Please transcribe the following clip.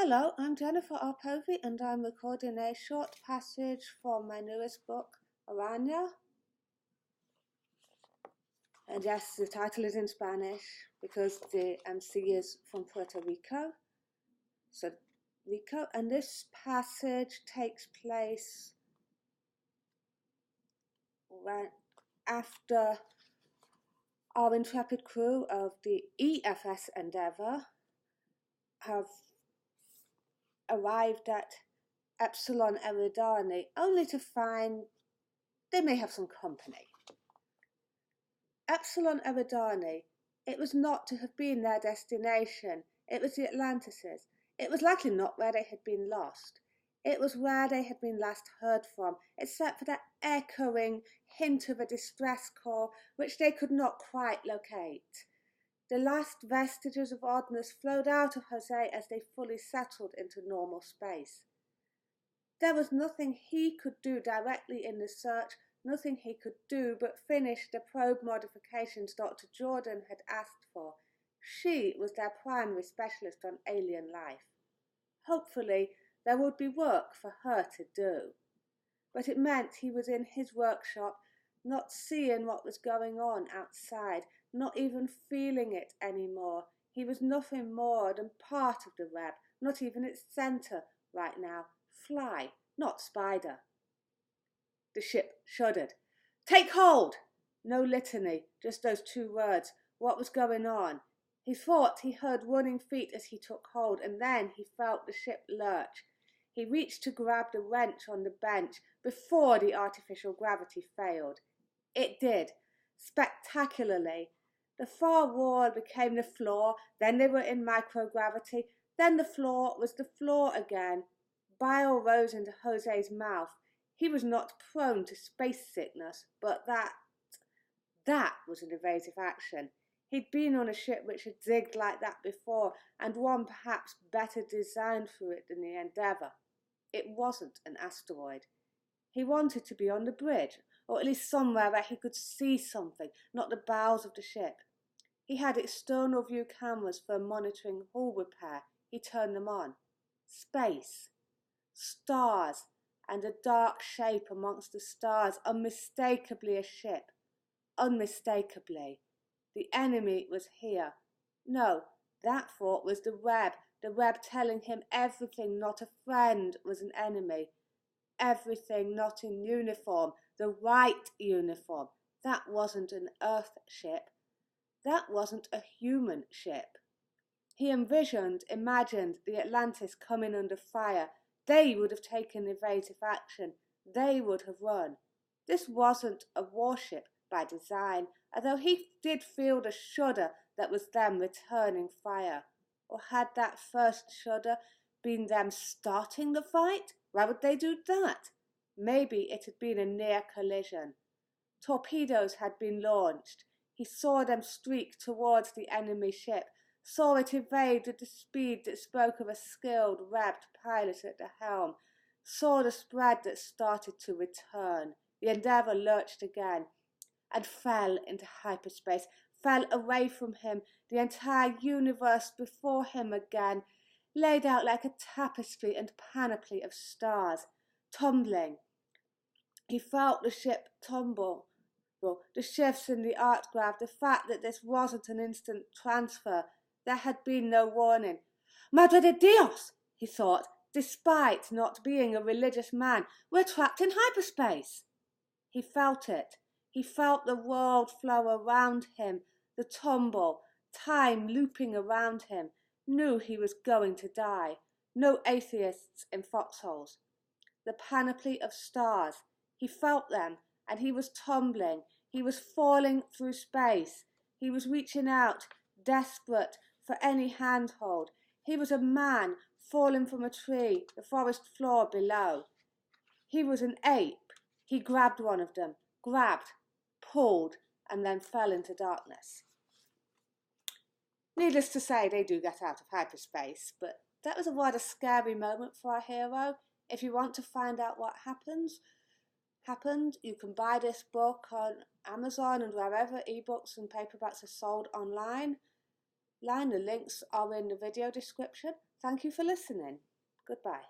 Hello, I'm Jennifer Arpovi and I'm recording a short passage from my newest book, Araña. And yes, the title is in Spanish because the MC is from Puerto Rico. And this passage takes place right after our intrepid crew of the EFS Endeavour have arrived at Epsilon Eridani, only to find they may have some company. Epsilon Eridani, it was not to have been their destination. It was the Atlantis's. It was likely not where they had been lost. It was where they had been last heard from, except for that echoing hint of a distress call which they could not quite locate. The last vestiges of oddness flowed out of Jose as they fully settled into normal space. There was nothing he could do directly in the search, nothing he could do but finish the probe modifications Dr. Jordan had asked for. She was their primary specialist on alien life. Hopefully, there would be work for her to do. But it meant he was in his workshop, not seeing what was going on outside, not even feeling it anymore. He was nothing more than part of the web, not even its centre right now. Fly, not spider. The ship shuddered. Take hold! No litany, just those two words. What was going on? He thought he heard running feet as he took hold, and then he felt the ship lurch. He reached to grab the wrench on the bench before the artificial gravity failed. It did, spectacularly. The far wall became the floor, then they were in microgravity, then the floor was the floor again. Bile rose into Jose's mouth. He was not prone to space sickness, but that was an evasive action. He'd been on a ship which had zigged like that before, and one perhaps better designed for it than the Endeavour. It wasn't an asteroid. He wanted to be on the bridge, or at least somewhere where he could see something, not the bows of the ship. He had external view cameras for monitoring hull repair. He turned them on. Space. Stars. And a dark shape amongst the stars, unmistakably a ship. Unmistakably. The enemy was here. No, that thought was the web telling him everything not a friend was an enemy. Everything not in uniform, the right uniform. That wasn't an Earth ship. That wasn't a human ship. He imagined the Atlantis coming under fire. They would have taken evasive action. They would have run. This wasn't a warship by design, although he did feel the shudder that was them returning fire. Or had that first shudder been them starting the fight? Why would they do that? Maybe it had been a near collision. Torpedoes had been launched. He saw them streak towards the enemy ship, saw it evade with the speed that spoke of a skilled, webbed pilot at the helm, saw the spread that started to return. The Endeavour lurched again and fell into hyperspace, fell away from him, the entire universe before him again, laid out like a tapestry and panoply of stars, tumbling. He felt the ship tumble. The shifts in the art graph, the fact that this wasn't an instant transfer. There had been no warning. Madre de Dios, he thought, despite not being a religious man, we're trapped in hyperspace. He felt it. He felt the world flow around him, the tumble, time looping around him, knew he was going to die. No atheists in foxholes. The panoply of stars. He felt them, and he was tumbling. He was falling through space. He was reaching out, desperate for any handhold. He was a man falling from a tree, the forest floor below. He was an ape. He grabbed one of them, pulled, and then fell into darkness. Needless to say, they do get out of hyperspace, but that was a rather scary moment for our hero. If you want to find out what happened, you can buy this book on Amazon and wherever ebooks and paperbacks are sold online. The links are in the video description. Thank you for listening. Goodbye.